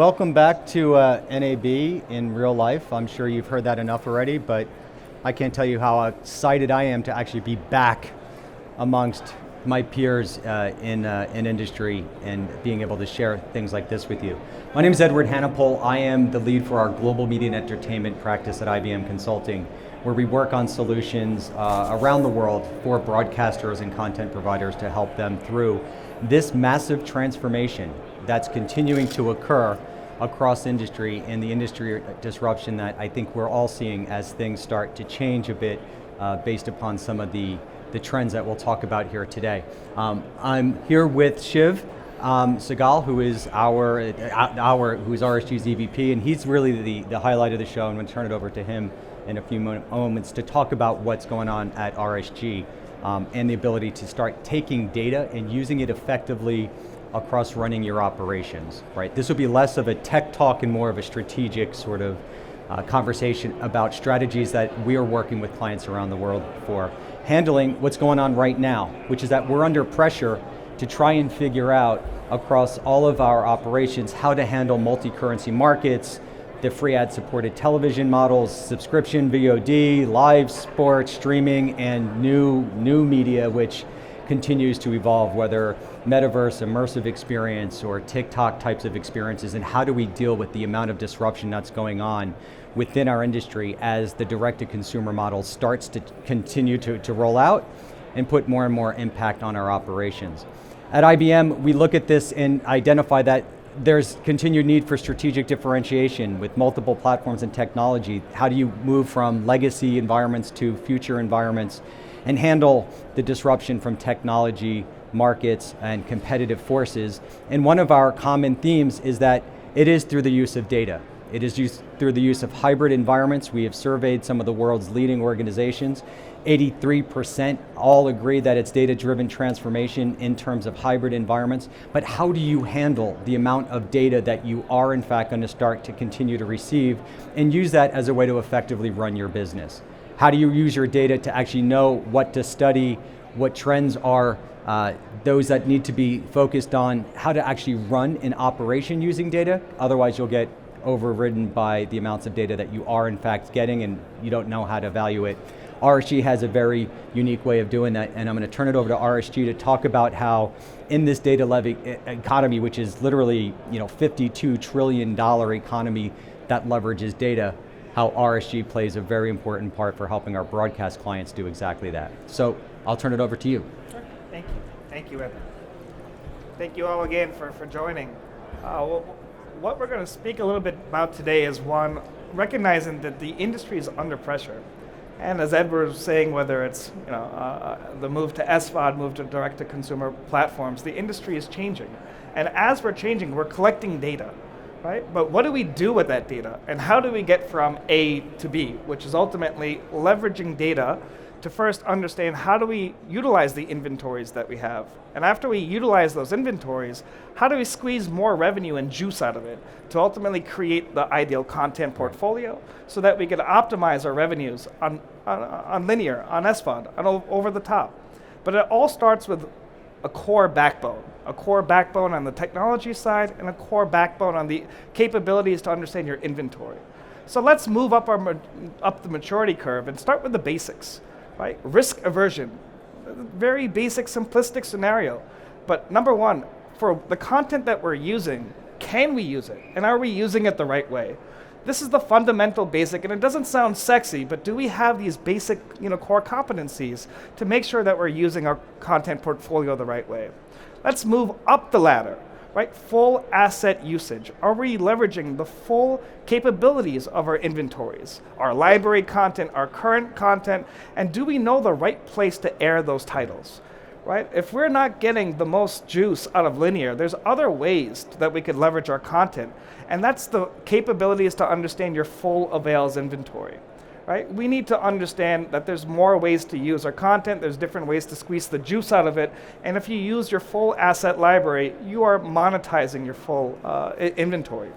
welcome back to NAB in real life. I'm sure you've heard that enough already, but I can't tell you how excited I am to actually be back amongst my peers in industry and being able to share things like this with you. My name is Edward Hannapol. I am the lead for our global media and entertainment practice at IBM Consulting, where we work on solutions around the world for broadcasters and content providers to help them through this massive transformation that's continuing to occur across industry and the industry disruption that I think we're all seeing as things start to change a bit based upon some of the trends that we'll talk about here today. I'm here with Shiv Segal, who is who's RSG's EVP, and he's really the highlight of the show. I'm going to turn it over to him in a few moments to talk about what's going on at RSG and the ability to start taking data and using it effectively across running your operations, right? This will be less of a tech talk and more of a strategic sort of conversation about strategies that we are working with clients around the world for handling what's going on right now, which is that we're under pressure to try and figure out across all of our operations how to handle multi-currency markets, the free ad-supported television models, subscription, VOD, live sports, streaming, and new media, which continues to evolve, whether metaverse, immersive experience, or TikTok types of experiences, and how do we deal with the amount of disruption that's going on within our industry as the direct-to-consumer model starts to continue to roll out and put more and more impact on our operations. At IBM, we look at this and identify that there's continued need for strategic differentiation with multiple platforms and technology. How do you move from legacy environments to future environments and handle the disruption from technology, markets, and competitive forces? And one of our common themes is that it is through the use of data. It is through the use of hybrid environments. We have surveyed some of the world's leading organizations. 83% all agree that it's data-driven transformation in terms of hybrid environments. But how do you handle the amount of data that you are in fact going to start to continue to receive and use that as a way to effectively run your business? How do you use your data to actually know what to study, what trends are those that need to be focused on, how to actually run an operation using data? Otherwise you'll get overridden by the amounts of data that you are in fact getting and you don't know how to value it. RSG has a very unique way of doing that, and I'm going to turn it over to RSG to talk about how in this data-led economy, which is literally $52 trillion economy that leverages data, how RSG plays a very important part for helping our broadcast clients do exactly that. So I'll turn it over to you. Sure. Thank you. Thank you, Evan. Thank you all again for joining. What we're going to speak a little bit about today is one, recognizing that the industry is under pressure. And as Edward was saying, whether it's the move to SVOD, move to direct-to-consumer platforms, the industry is changing. And as we're changing, we're collecting data. Right? But what do we do with that data? And how do we get from A to B, which is ultimately leveraging data to first understand how do we utilize the inventories that we have? And after we utilize those inventories, how do we squeeze more revenue and juice out of it to ultimately create the ideal content portfolio so that we can optimize our revenues on linear, on SVOD, on over the top? But it all starts with a core backbone on the technology side and a core backbone on the capabilities to understand your inventory. So let's move up the maturity curve and start with the basics, right? Risk aversion, very basic, simplistic scenario. But number one, for the content that we're using, can we use it? And are we using it the right way? This is the fundamental basic, and it doesn't sound sexy, but do we have these basic core competencies to make sure that we're using our content portfolio the right way? Let's move up the ladder, right? Full asset usage. Are we leveraging the full capabilities of our inventories, our library content, our current content, and do we know the right place to air those titles? Right? If we're not getting the most juice out of linear, there's other ways that we could leverage our content. And that's the capabilities to understand your full avails inventory. Right? We need to understand that there's more ways to use our content, there's different ways to squeeze the juice out of it, and if you use your full asset library, you are monetizing your full inventory.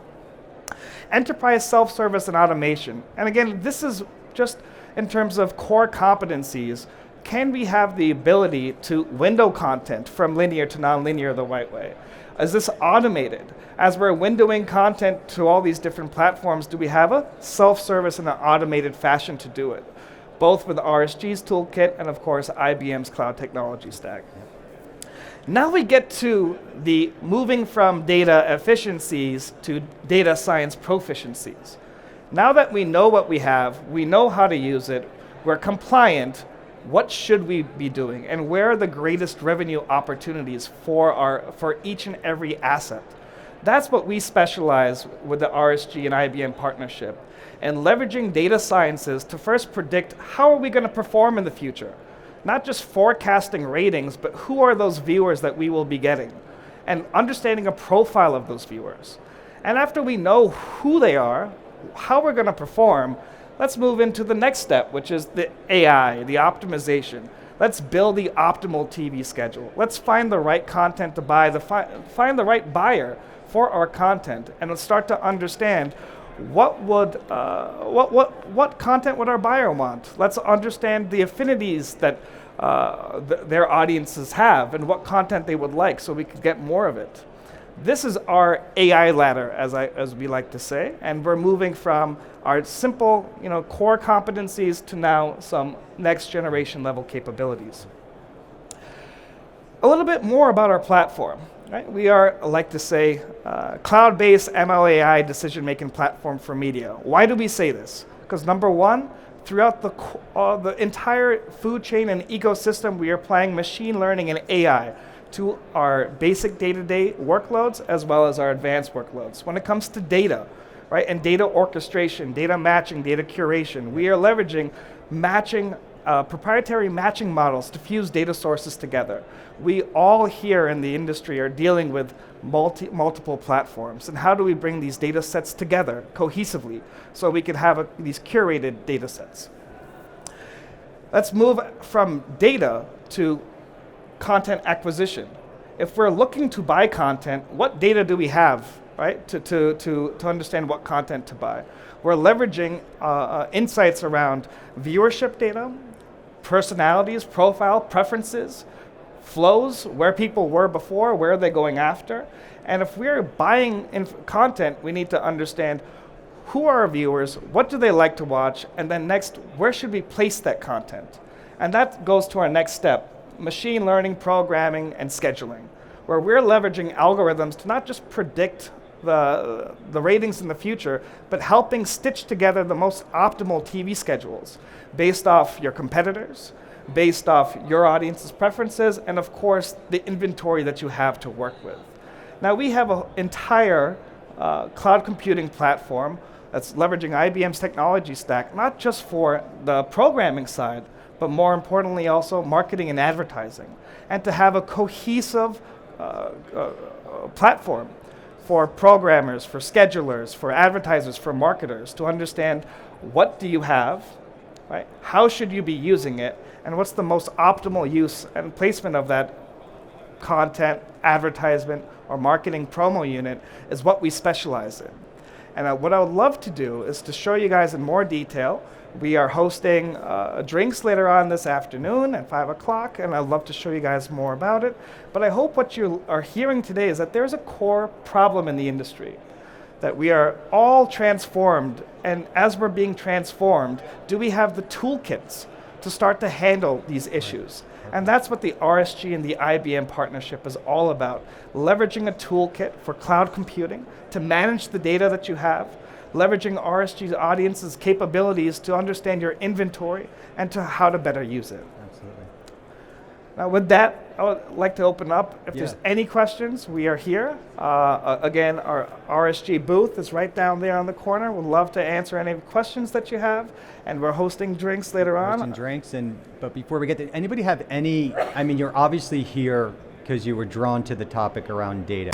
Enterprise self-service and automation. And again, this is just in terms of core competencies. Can we have the ability to window content from linear to non-linear the right way? Is this automated? As we're windowing content to all these different platforms, do we have a self-service and an automated fashion to do it? Both with RSG's toolkit and of course IBM's cloud technology stack. Now we get to the moving from data efficiencies to data science proficiencies. Now that we know what we have, we know how to use it, we're compliant, what should we be doing? And where are the greatest revenue opportunities for each and every asset? That's what we specialize with the RSG and IBM partnership, and leveraging data sciences to first predict how are we going to perform in the future. Not just forecasting ratings, but who are those viewers that we will be getting, and understanding a profile of those viewers. And after we know who they are, how we're going to perform, let's move into the next step, which is the AI, the optimization. Let's build the optimal TV schedule. Let's find the right content to buy, find the right buyer for our content, and let's start to understand what content would our buyer want. Let's understand the affinities that their audiences have and what content they would like, so we could get more of it. This is our AI ladder, as we like to say, and we're moving from our simple, core competencies to now some next generation level capabilities. A little bit more about our platform. Right? We are, I like to say, cloud-based ML/AI decision-making platform for media. Why do we say this? Because number one, throughout the entire food chain and ecosystem, we are applying machine learning and AI to our basic day-to-day workloads as well as our advanced workloads. When it comes to data, right, and data orchestration, data matching, data curation, we are leveraging proprietary matching models to fuse data sources together. We all here in the industry are dealing with multiple platforms, and how do we bring these data sets together cohesively so we can have these curated data sets? Let's move from data to content acquisition. If we're looking to buy content, what data do we have, right, to understand what content to buy? We're leveraging insights around viewership data, personalities, profile, preferences, flows, where people were before, where are they going after. And if we're buying content, we need to understand who are our viewers, what do they like to watch, and then next, where should we place that content? And that goes to our next step, machine learning, programming, and scheduling, where we're leveraging algorithms to not just predict the ratings in the future, but helping stitch together the most optimal TV schedules based off your competitors, based off your audience's preferences, and of course, the inventory that you have to work with. Now we have an entire cloud computing platform that's leveraging IBM's technology stack, not just for the programming side, but more importantly also marketing and advertising, and to have a cohesive platform for programmers, for schedulers, for advertisers, for marketers to understand what do you have, right? How should you be using it, and what's the most optimal use and placement of that content, advertisement, or marketing promo unit is what we specialize in. And what I would love to do is to show you guys in more detail. We are hosting drinks later on this afternoon at 5 o'clock, and I'd love to show you guys more about it. But I hope what you are hearing today is that there's a core problem in the industry, that we are all transformed, and as we're being transformed, do we have the toolkits to start to handle these issues? And that's what the RSG and the IBM partnership is all about, leveraging a toolkit for cloud computing to manage the data that you have, leveraging RSG's audience's capabilities to understand your inventory and to how to better use it. Absolutely. Now with that, I would like to open up. If there's any questions, we are here. Again, our RSG booth is right down there on the corner. We'd love to answer any questions that you have. And we're hosting drinks later on. Hosting drinks, but before we get to, anybody have any, I mean, you're obviously here because you were drawn to the topic around data.